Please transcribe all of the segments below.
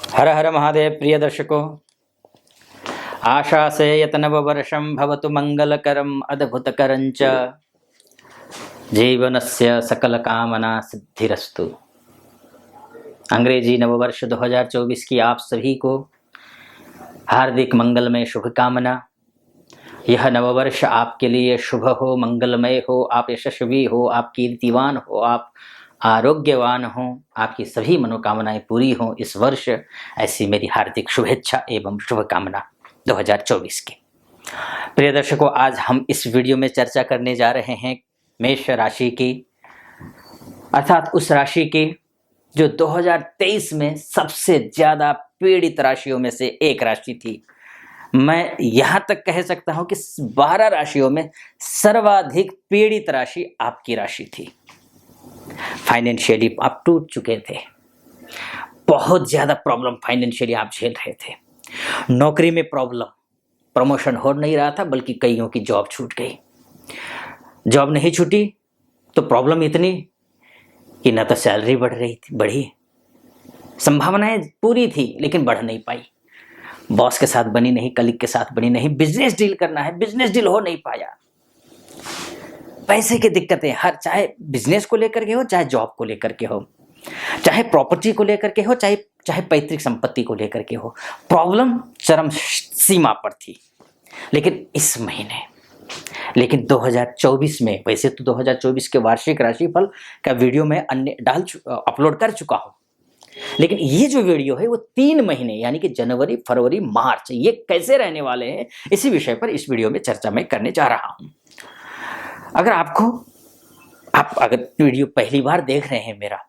हर हर महादेव। प्रिय दर्शकों, आशा से यत नववर्षं भवतु मंगलकरम अद्भुतकरं च जीवनस्य सकलकामना सिद्धिरस्तु। अंग्रेजी नववर्ष 2024 की आप सभी को हार्दिक मंगलमय शुभकामना। यह नववर्ष आपके लिए शुभ हो, मंगलमय हो, आप यशस्वी हो, आप कीर्तिवान हो, आप आरोग्यवान हो, आपकी सभी मनोकामनाएं पूरी हों इस वर्ष। ऐसी मेरी हार्दिक शुभेच्छा एवं शुभकामना 2024 की। प्रिय दर्शकों, आज हम इस वीडियो में चर्चा करने जा रहे हैं मेष राशि की, अर्थात उस राशि की जो 2023 में सबसे ज्यादा पीड़ित राशियों में से एक राशि थी। मैं यहां तक कह सकता हूं कि 12 राशियों में सर्वाधिक पीड़ित राशि आपकी राशि थी। फाइनेंशियली आप टूट चुके थे, बहुत ज्यादा प्रॉब्लम फाइनेंशियली आप झेल रहे थे। नौकरी में प्रॉब्लम, प्रमोशन हो नहीं रहा था, बल्कि कईयों की जॉब छूट गई। जॉब नहीं छूटी तो प्रॉब्लम इतनी कि ना तो सैलरी बढ़ी, संभावनाएं पूरी थी लेकिन बढ़ नहीं पाई। बॉस के साथ बनी नहीं, कलीग के साथ बनी नहीं, बिजनेस डील करना है, बिजनेस डील हो नहीं पाया। पैसे की दिक्कतें हर, चाहे बिजनेस को लेकर के हो, चाहे जॉब को लेकर के हो, चाहे प्रॉपर्टी को लेकर के हो, चाहे पैतृक संपत्ति को लेकर के हो, प्रॉब्लम चरम सीमा पर थी। लेकिन 2024 में, वैसे तो 2024 के वार्षिक राशिफल का वीडियो मैं अपलोड कर चुका हूं, लेकिन ये जो वीडियो है वो 3 महीने यानी कि जनवरी, फरवरी, मार्च ये कैसे रहने वाले हैं, इसी विषय पर इस वीडियो में चर्चा मैं करने जा रहा हूं। अगर वीडियो पहली बार देख रहे हैं, मेरा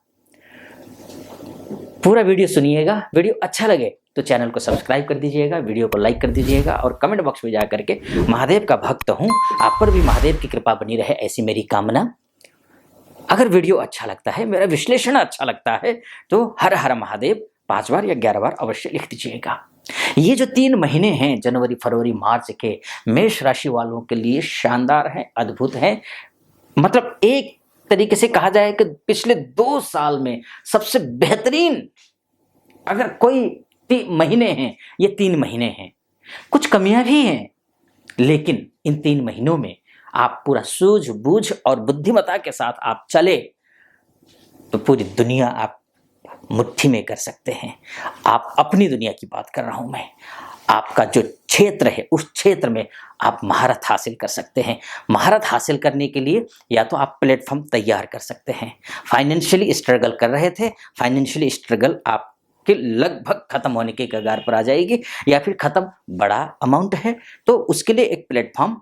पूरा वीडियो सुनिएगा। वीडियो अच्छा लगे तो चैनल को सब्सक्राइब कर दीजिएगा, वीडियो को लाइक कर दीजिएगा और कमेंट बॉक्स में जाकर के महादेव का भक्त हूं, आप पर भी महादेव की कृपा बनी रहे, ऐसी मेरी कामना। अगर वीडियो अच्छा लगता है, मेरा विश्लेषण अच्छा लगता है, तो हर हर महादेव 5 बार या 11 बार अवश्य लिख दीजिएगा। ये जो 3 महीने हैं, जनवरी, फरवरी, मार्च के, मेष राशि वालों के लिए शानदार हैं, अद्भुत हैं। मतलब एक तरीके से कहा जाए कि पिछले 2 साल में सबसे बेहतरीन अगर कोई महीने हैं, ये 3 महीने हैं। कुछ कमियां भी हैं, लेकिन इन 3 महीनों में आप पूरा सूझबूझ और बुद्धिमत्ता के साथ आप चले तो पूरी दुनिया आप मुट्ठी में कर सकते हैं। आप अपनी दुनिया की बात कर रहा हूं मैं। आपका जो क्षेत्र है, उस क्षेत्र में आप महारत हासिल कर सकते हैं। महारत हासिल करने के लिए या तो आप प्लेटफॉर्म तैयार कर सकते हैं। फाइनेंशियली स्ट्रगल कर रहे थे, फाइनेंशियली स्ट्रगल आपके लगभग खत्म होने के कगार पर आ जाएगी, या फिर खत्म, बड़ा अमाउंट है तो उसके लिए एक प्लेटफॉर्म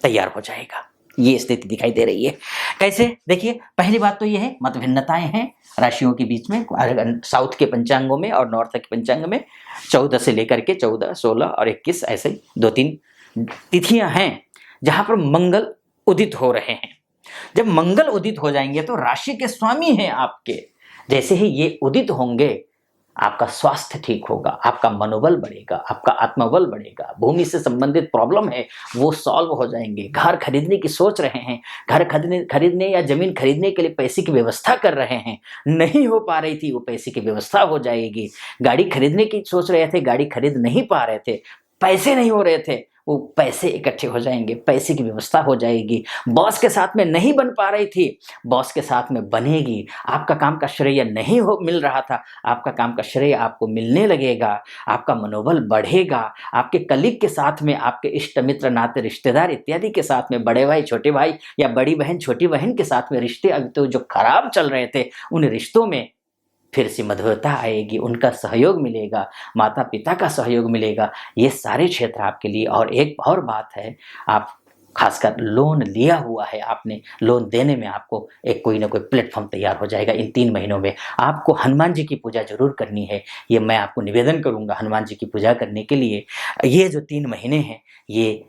तैयार हो जाएगा। ये स्थिति दिखाई दे रही है। कैसे? देखिए, पहली बात तो ये है, मतभिन्नताएं हैं राशियों के बीच में। साउथ के पंचांगों में और नॉर्थ के पंचांग में 14 से लेकर के 14, 16 और 21 ऐसे 2-3 तिथियां हैं जहां पर मंगल उदित हो रहे हैं। जब मंगल उदित हो जाएंगे तो राशि के स्वामी हैं आपके, जैसे ही ये उदित होंगे आपका स्वास्थ्य ठीक होगा, आपका मनोबल बढ़ेगा, आपका आत्मबल बढ़ेगा, भूमि से संबंधित प्रॉब्लम है वो सॉल्व हो जाएंगे। घर खरीदने की सोच रहे हैं, घर खरीदने या जमीन खरीदने के लिए पैसे की व्यवस्था कर रहे हैं, नहीं हो पा रही थी, वो पैसे की व्यवस्था हो जाएगी। गाड़ी खरीदने की सोच रहे थे, गाड़ी खरीद नहीं पा रहे थे, पैसे नहीं हो रहे थे, वो पैसे इकट्ठे हो जाएंगे, पैसे की व्यवस्था हो जाएगी। बॉस के साथ में नहीं बन पा रही थी, बॉस के साथ में बनेगी। आपका काम का श्रेय नहीं मिल रहा था, आपका काम का श्रेय आपको मिलने लगेगा। आपका मनोबल बढ़ेगा। आपके कलीग के साथ में, आपके इष्ट मित्र, नाते, रिश्तेदार इत्यादि के साथ में, बड़े भाई, छोटे भाई या बड़ी बहन, छोटी बहन के साथ में रिश्ते अब तो जो खराब चल रहे थे, उन रिश्तों में फिर से मधुरता आएगी, उनका सहयोग मिलेगा, माता पिता का सहयोग मिलेगा। ये सारे क्षेत्र आपके लिए। और एक और बात है, आप खासकर लोन लिया हुआ है, आपने लोन देने में आपको एक कोई ना कोई प्लेटफॉर्म तैयार हो जाएगा। इन 3 महीनों में आपको हनुमान जी की पूजा जरूर करनी है, ये मैं आपको निवेदन करूंगा। हनुमान जी की पूजा करने के लिए ये जो 3 महीने हैं, ये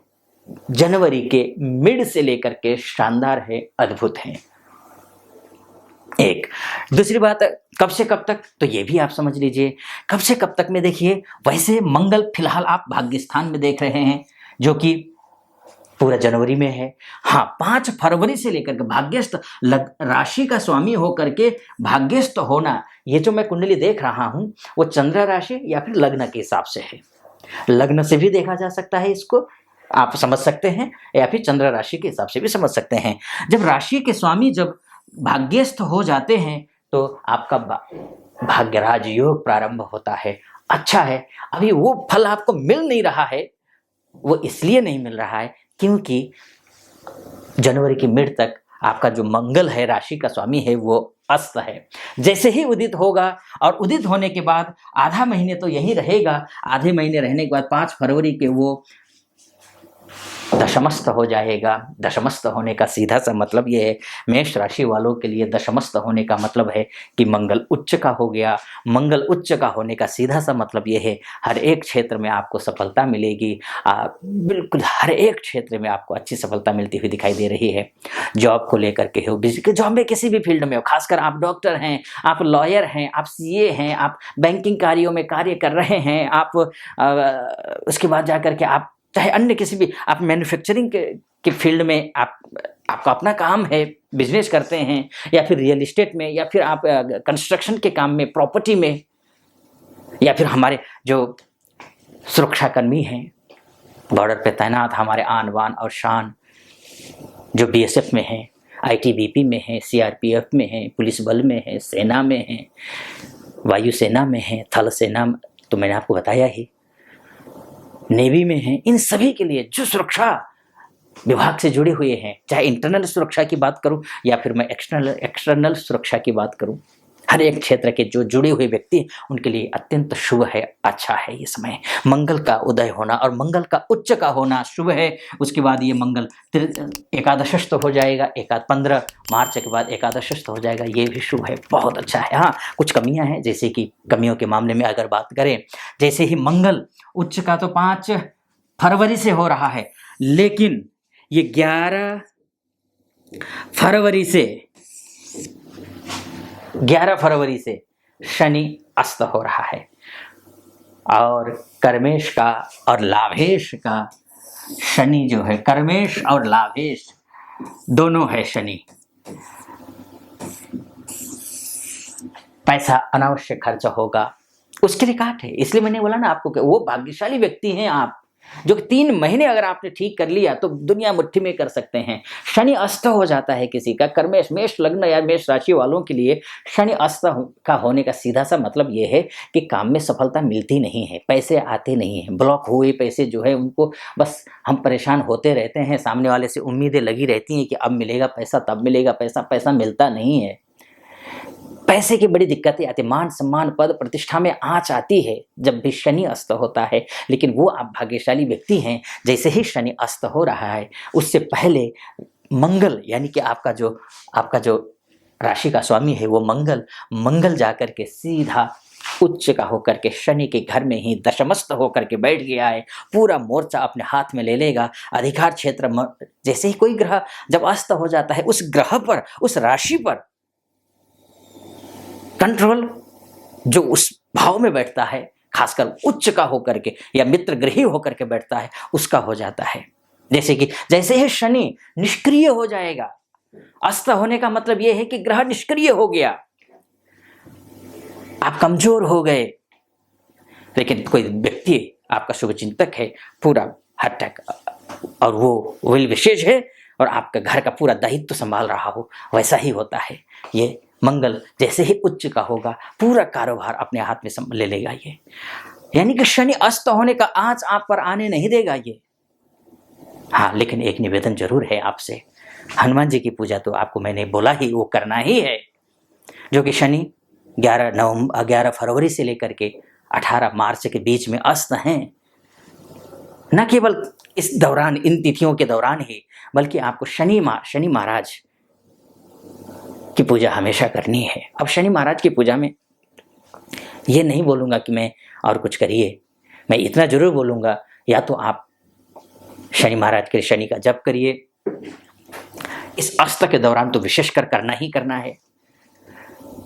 जनवरी के मिड से लेकर के शानदार है, अद्भुत हैं। एक दूसरी बात, कब से कब तक, तो ये भी आप समझ लीजिए। कब से कब तक में देखिए, वैसे मंगल फिलहाल आप भाग्य स्थान में देख रहे हैं, जो कि पूरा जनवरी में है। हाँ, 5 फरवरी से लेकर के भाग्यस्थ राशि का स्वामी होकर के भाग्यस्थ होना, ये जो मैं कुंडली देख रहा हूं वो चंद्र राशि या फिर लग्न के हिसाब से है। लग्न से भी देखा जा सकता है, इसको आप समझ सकते हैं, या फिर चंद्र राशि के हिसाब से भी समझ सकते हैं। जब राशि के स्वामी जब भाग्यस्थ हो जाते हैं तो आपका भाग्यराज योग प्रारंभ होता है। अच्छा है, अभी वो फल आपको मिल नहीं रहा है। वो इसलिए नहीं मिल रहा है क्योंकि जनवरी की मिड तक आपका जो मंगल है, राशि का स्वामी है, वो अस्त है। जैसे ही उदित होगा, और उदित होने के बाद आधा महीने तो यही रहेगा, आधे महीने रहने के बाद 5 फरवरी के वो दशमस्त हो जाएगा। दशमस्त होने का सीधा सा मतलब ये है, मेष राशि वालों के लिए दशमस्त होने का मतलब है कि मंगल उच्च का हो गया। मंगल उच्च का होने का सीधा सा मतलब ये है, हर एक क्षेत्र में आपको सफलता मिलेगी। बिल्कुल हर एक क्षेत्र में आपको अच्छी सफलता मिलती हुई दिखाई दे रही है। जॉब को लेकर के हो, जॉब में किसी भी फील्ड में हो, खासकर आप डॉक्टर हैं, आप लॉयर हैं, आप सीए हैं, आप बैंकिंग कार्यों में कार्य कर रहे हैं, आप उसके बाद जाकर के आप चाहे अन्य किसी भी, आप मैन्युफैक्चरिंग के फील्ड में आपका अपना काम है, बिजनेस करते हैं, या फिर रियल एस्टेट में, या फिर आप कंस्ट्रक्शन के काम में, प्रॉपर्टी में, या फिर हमारे जो सुरक्षाकर्मी हैं, बॉर्डर पे तैनात हमारे आन बान और शान, जो बीएसएफ में हैं, आईटीबीपी में हैं, सीआरपीएफ में हैं, पुलिस बल में हैं, सेना में हैं, वायुसेना में हैं, थल सेना तो मैंने आपको बताया ही, नेवी में हैं, इन सभी के लिए जो सुरक्षा विभाग से जुड़े हुए हैं, चाहे इंटरनल सुरक्षा की बात करूं या फिर मैं एक्सटर्नल सुरक्षा की बात करूं, हर एक क्षेत्र के जो जुड़े हुए व्यक्ति उनके लिए अत्यंत शुभ है, अच्छा है ये समय। मंगल का उदय होना और मंगल का उच्च का होना शुभ है। उसके बाद ये मंगल एकादशस्थ हो जाएगा, 15 मार्च के बाद एकादशस्थ हो जाएगा, ये भी शुभ है, बहुत अच्छा है। हाँ, कुछ कमियां हैं, जैसे कि कमियों के मामले में अगर बात करें, जैसे ही मंगल उच्च का तो 5 फरवरी से हो रहा है, लेकिन ये 11 फरवरी से शनि अस्त हो रहा है, और कर्मेश का और लाभेश का शनि जो है, कर्मेश और लाभेश दोनों है शनि। पैसा अनावश्यक खर्च होगा, उसके लिए काट है। इसलिए मैंने बोला ना आपको कि वो भाग्यशाली व्यक्ति हैं आप, जो 3 महीने अगर आपने ठीक कर लिया तो दुनिया मुट्ठी में कर सकते हैं। शनि अस्त हो जाता है किसी का, कर्मेश मेष लग्न या मेष राशि वालों के लिए शनि अस्त का होने का सीधा सा मतलब ये है कि काम में सफलता मिलती नहीं है, पैसे आते नहीं हैं, ब्लॉक हुए पैसे जो है उनको बस हम परेशान होते रहते हैं, सामने वाले से उम्मीदें लगी रहती हैं कि अब मिलेगा पैसा, तब मिलेगा पैसा, पैसा मिलता नहीं है। पैसे की बड़ी दिक्कतें आती, मान सम्मान पद प्रतिष्ठा में आंच आती है जब भी शनि अस्त होता है। लेकिन वो आप भाग्यशाली व्यक्ति हैं, जैसे ही शनि अस्त हो रहा है उससे पहले मंगल, यानी कि आपका जो राशि का स्वामी है वो मंगल जाकर के सीधा उच्च का होकर के शनि के घर में ही दशमस्त होकर के बैठ गया है। पूरा मोर्चा अपने हाथ में ले लेगा। अधिकार क्षेत्र, जैसे ही कोई ग्रह जब अस्त हो जाता है, उस ग्रह पर, उस राशि पर कंट्रोल जो उस भाव में बैठता है, खासकर उच्च का होकर के या मित्र ग्रही होकर के बैठता है, उसका हो जाता है। जैसे ही शनि निष्क्रिय हो जाएगा, अस्त होने का मतलब यह है कि ग्रह निष्क्रिय हो गया, आप कमजोर हो गए। लेकिन कोई व्यक्ति आपका शुभचिंतक है, पूरा हटक, और वो विल विशेष है और आपका घर का पूरा दायित्व संभाल रहा हो, वैसा ही होता है। ये मंगल जैसे ही उच्च का होगा, पूरा कारोबार अपने हाथ में ले लेगा ये, यानी कि शनि अस्त होने का आंच आप पर आने नहीं देगा ये। हाँ, लेकिन एक निवेदन जरूर है आपसे, हनुमान जी की पूजा तो आपको मैंने बोला ही, वो करना ही है, जो कि शनि 11 फरवरी से लेकर के 18 मार्च के बीच में अस्त हैं। न केवल इस दौरान, इन तिथियों के दौरान ही, बल्कि आपको शनि महाराज की पूजा हमेशा करनी है। अब शनि महाराज की पूजा में ये नहीं बोलूँगा कि मैं और कुछ करिए, मैं इतना जरूर बोलूँगा, या तो आप शनि महाराज के शनि का जप करिए, इस अस्त के दौरान तो विशेषकर करना ही करना है।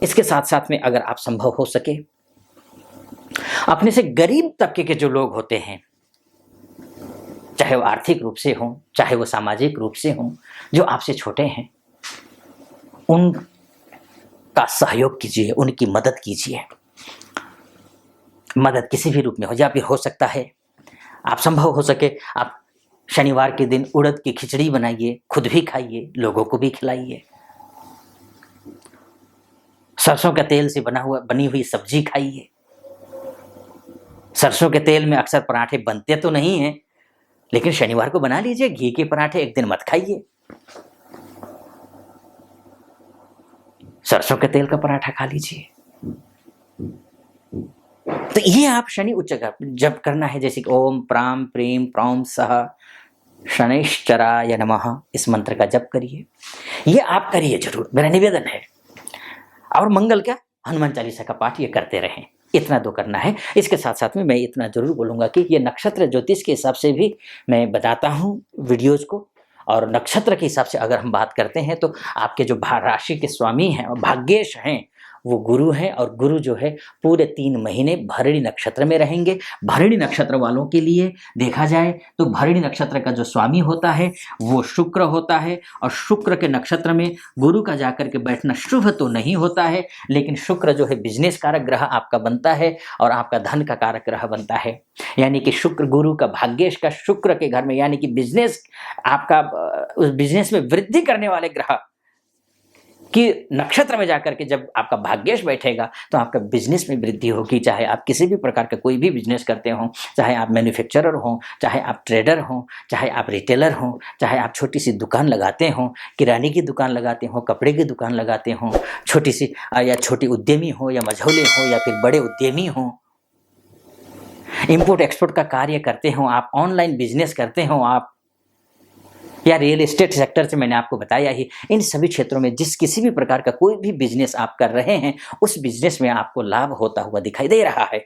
इसके साथ साथ में अगर आप संभव हो सके, अपने से गरीब तबके के जो लोग होते हैं, चाहे वो आर्थिक रूप से हों, चाहे वो सामाजिक रूप से हों, जो आपसे छोटे हैं उनका सहयोग कीजिए, उनकी मदद कीजिए। मदद किसी भी रूप में हो, या फिर हो सकता है आप संभव हो सके आप शनिवार के दिन उड़द की खिचड़ी बनाइए, खुद भी खाइए, लोगों को भी खिलाइए। सरसों के तेल से बनी हुई सब्जी खाइए। सरसों के तेल में अक्सर पराठे बनते तो नहीं हैं, लेकिन शनिवार को बना लीजिए। घी के पराठे एक दिन मत खाइए, सरसों के तेल का पराठा खा लीजिए। तो ये आप शनि उच्च जब करना है, जैसे कि ओम प्राम प्रेम प्रौम सह शनैश्चराय नमः, इस मंत्र का जप करिए। ये आप करिए जरूर, मेरा निवेदन है। और मंगल का हनुमान चालीसा का पाठ ये करते रहें, इतना तो करना है। इसके साथ साथ में मैं इतना जरूर बोलूँगा कि ये नक्षत्र ज्योतिष के हिसाब से भी मैं बताता हूँ वीडियोज़ को, और नक्षत्र के हिसाब से अगर हम बात करते हैं तो आपके जो राशि के स्वामी हैं और भाग्येश हैं वो गुरु हैं, और गुरु जो है पूरे 3 महीने भरणी नक्षत्र में रहेंगे। भरणी नक्षत्र वालों के लिए देखा जाए तो भरणी नक्षत्र का जो स्वामी होता है वो शुक्र होता है, और शुक्र के नक्षत्र में गुरु का जाकर के बैठना शुभ तो नहीं होता है, लेकिन शुक्र जो है बिजनेस कारक ग्रह आपका बनता है और आपका धन का कारक ग्रह बनता है। यानी कि शुक्र गुरु का भाग्येश का शुक्र के घर में, यानी कि बिजनेस आपका उस बिजनेस में वृद्धि करने वाले ग्रह कि नक्षत्र में जाकर के जब आपका भाग्येश बैठेगा तो आपका बिजनेस में वृद्धि होगी। चाहे आप किसी भी प्रकार का कोई भी बिजनेस करते हो, चाहे आप मैन्युफैक्चरर हो, चाहे आप ट्रेडर हो, चाहे आप रिटेलर हो, चाहे आप छोटी सी दुकान लगाते हो, किराने की दुकान लगाते हो, कपड़े की दुकान लगाते हो, छोटी सी या छोटी उद्यमी हो या मझौले हो या फिर बड़े उद्यमी हो, इंपोर्ट एक्सपोर्ट का कार्य करते हो आप, ऑनलाइन बिजनेस करते हो आप, या रियल एस्टेट सेक्टर से मैंने आपको बताया ही, इन सभी क्षेत्रों में जिस किसी भी प्रकार का कोई भी बिजनेस आप कर रहे हैं उस बिजनेस में आपको लाभ होता हुआ दिखाई दे रहा है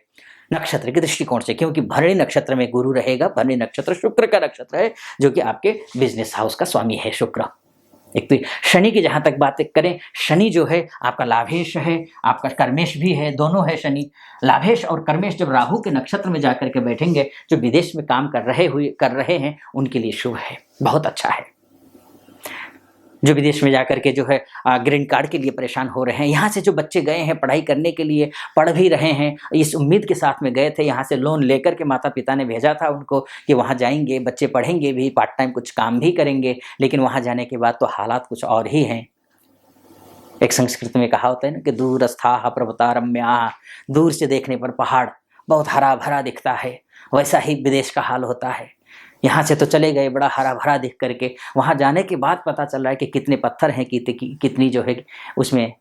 नक्षत्र के दृष्टिकोण से, क्योंकि भरणी नक्षत्र में गुरु रहेगा। भरणी नक्षत्र शुक्र का नक्षत्र है जो कि आपके बिजनेस हाउस का स्वामी है शुक्र। एक तो शनि की जहां तक बात करें, शनि जो है आपका लाभेश है, आपका कर्मेश भी है, दोनों है शनि। लाभेश और कर्मेश जब राहु के नक्षत्र में जाकर के बैठेंगे, जो विदेश में काम कर रहे हैं उनके लिए शुभ है, बहुत अच्छा है। जो विदेश में जाकर के जो है ग्रीन कार्ड के लिए परेशान हो रहे हैं, यहाँ से जो बच्चे गए हैं पढ़ाई करने के लिए, पढ़ भी रहे हैं, इस उम्मीद के साथ में गए थे, यहाँ से लोन लेकर के माता पिता ने भेजा था उनको कि वहाँ जाएंगे, बच्चे पढ़ेंगे भी, पार्ट टाइम कुछ काम भी करेंगे, लेकिन वहाँ जाने के बाद तो हालात कुछ और ही हैं। एक संस्कृत में कहा होता है ना कि दूरस्थाः पर्वता रम्याः, दूर से देखने पर पहाड़ बहुत हरा भरा दिखता है, वैसा ही विदेश का हाल होता है। यहाँ से तो चले गए बड़ा हरा भरा दिख करके, वहाँ जाने के बाद पता चल रहा है कि कितने पत्थर हैं, कितनी जो है उसमें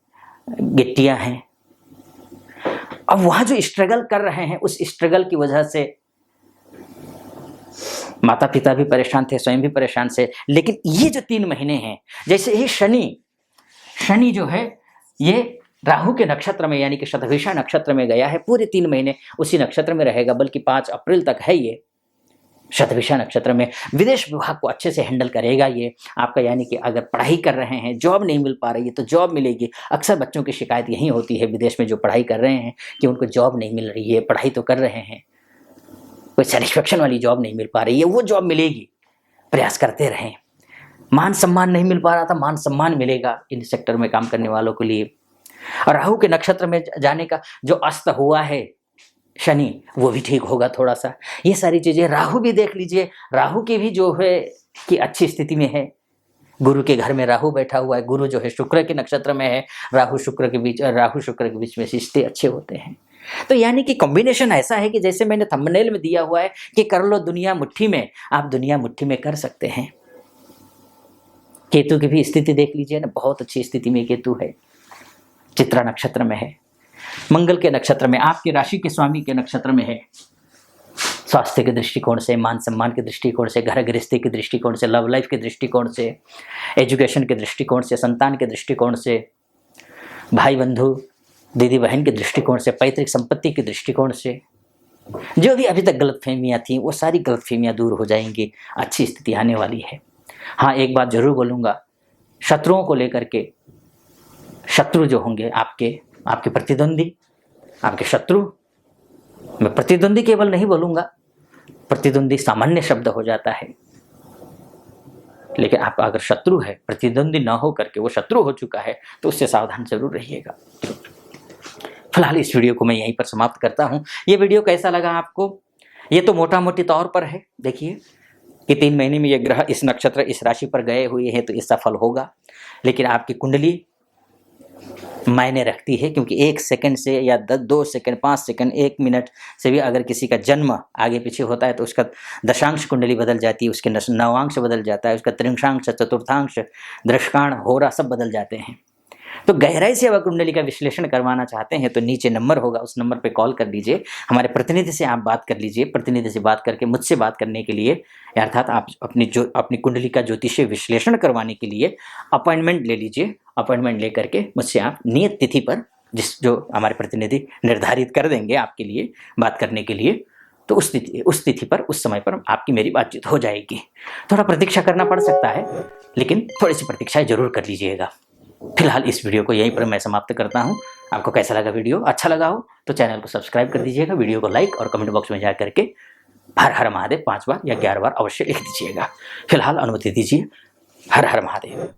गिट्टियाँ हैं। अब वहाँ जो स्ट्रगल कर रहे हैं उस स्ट्रगल की वजह से माता पिता भी परेशान थे, स्वयं भी परेशान थे। लेकिन ये जो 3 महीने हैं, जैसे ही शनि जो है ये राहु के नक्षत्र में यानी कि शतभिषा नक्षत्र में गया है, पूरे 3 महीने उसी नक्षत्र में रहेगा, बल्कि 5 अप्रैल तक है ये शतभिषा नक्षत्र में। विदेश विभाग को अच्छे से हैंडल करेगा ये आपका, यानी कि अगर पढ़ाई कर रहे हैं, जॉब नहीं मिल पा रही है तो जॉब मिलेगी। अक्सर बच्चों की शिकायत यही होती है विदेश में जो पढ़ाई कर रहे हैं कि उनको जॉब नहीं मिल रही है, पढ़ाई तो कर रहे हैं, कोई सेटिस्फेक्शन वाली जॉब नहीं मिल पा रही है, वो जॉब मिलेगी, प्रयास करते रहें। मान सम्मान नहीं मिल पा रहा था, मान सम्मान मिलेगा इन सेक्टर में काम करने वालों के लिए। और राहु के नक्षत्र में जाने का जो अस्त हुआ है शनि, वो भी ठीक होगा थोड़ा सा। ये सारी चीजें राहु भी देख लीजिए, राहु की भी जो है कि अच्छी स्थिति में है, गुरु के घर में राहु बैठा हुआ है, गुरु जो है शुक्र के नक्षत्र में है, राहु शुक्र के बीच में रिश्ते अच्छे होते हैं। तो यानी कि कॉम्बिनेशन ऐसा है कि जैसे मैंने थंबनेल में दिया हुआ है कि कर लो दुनिया मुट्ठी में, आप दुनिया मुट्ठी में कर सकते हैं। केतु की भी स्थिति देख लीजिए ना, बहुत अच्छी स्थिति में केतु है, चित्रा नक्षत्र में है, मंगल के नक्षत्र में, आपकी राशि के स्वामी के नक्षत्र में है। स्वास्थ्य के दृष्टिकोण से, मान सम्मान के दृष्टिकोण से, घर गृहस्थी के दृष्टिकोण से, लव लाइफ के दृष्टिकोण से, एजुकेशन के दृष्टिकोण से, संतान के दृष्टिकोण से, भाई बंधु दीदी बहन के दृष्टिकोण से, पैतृक संपत्ति के दृष्टिकोण से, जो भी अभी तक गलतफहमियां थी वो सारी गलतफहमियां दूर हो जाएंगी, अच्छी स्थिति आने वाली है। हाँ, एक बात जरूर बोलूँगा, शत्रुओं को लेकर के, शत्रु जो होंगे आपके प्रतिद्वंदी, आपके शत्रु, मैं प्रतिद्वंदी केवल नहीं बोलूँगा, प्रतिद्वंदी सामान्य शब्द हो जाता है, लेकिन आपका अगर शत्रु है, प्रतिद्वंदी न हो करके वो शत्रु हो चुका है, तो उससे सावधान जरूर रहिएगा। फिलहाल इस वीडियो को मैं यहीं पर समाप्त करता हूं। ये वीडियो कैसा लगा आपको? ये तो मोटा मोटी तौर पर है, देखिए कि 3 महीने में ये ग्रह इस नक्षत्र इस राशि पर गए हुए हैं तो इसका फल होगा, लेकिन आपकी कुंडली मायने रखती है, क्योंकि 1 सेकंड से या 2 सेकंड 5 सेकंड 1 मिनट से भी अगर किसी का जन्म आगे पीछे होता है तो उसका दशांश कुंडली बदल जाती है, उसके नवांश बदल जाता है, उसका त्रिंशांश चतुर्थांश दृष्काण होरा सब बदल जाते हैं। तो गहराई से अगर कुंडली का विश्लेषण करवाना चाहते हैं तो नीचे नंबर होगा, उस नंबर पे कॉल कर लीजिए, हमारे प्रतिनिधि से आप बात कर लीजिए। प्रतिनिधि से बात करके मुझसे बात करने के लिए, अर्थात आप अपनी कुंडली का ज्योतिषीय विश्लेषण करवाने के लिए अपॉइंटमेंट ले लीजिए। अपॉइंटमेंट ले करके मुझसे आप नियत तिथि पर, जो हमारे प्रतिनिधि निर्धारित कर देंगे आपके लिए बात करने के लिए, तो उस तिथि पर उस समय पर आपकी मेरी बातचीत हो जाएगी। थोड़ा प्रतीक्षा करना पड़ सकता है, लेकिन थोड़ी सी प्रतीक्षा जरूर कर लीजिएगा। फिलहाल इस वीडियो को यहीं पर मैं समाप्त करता हूं। आपको कैसा लगा वीडियो? अच्छा लगा हो तो चैनल को सब्सक्राइब कर दीजिएगा, वीडियो को लाइक और कमेंट बॉक्स में जा करके हर हर महादेव 5 बार या 11 बार अवश्य लिख दीजिएगा। फिलहाल अनुमति दीजिए। हर हर महादेव।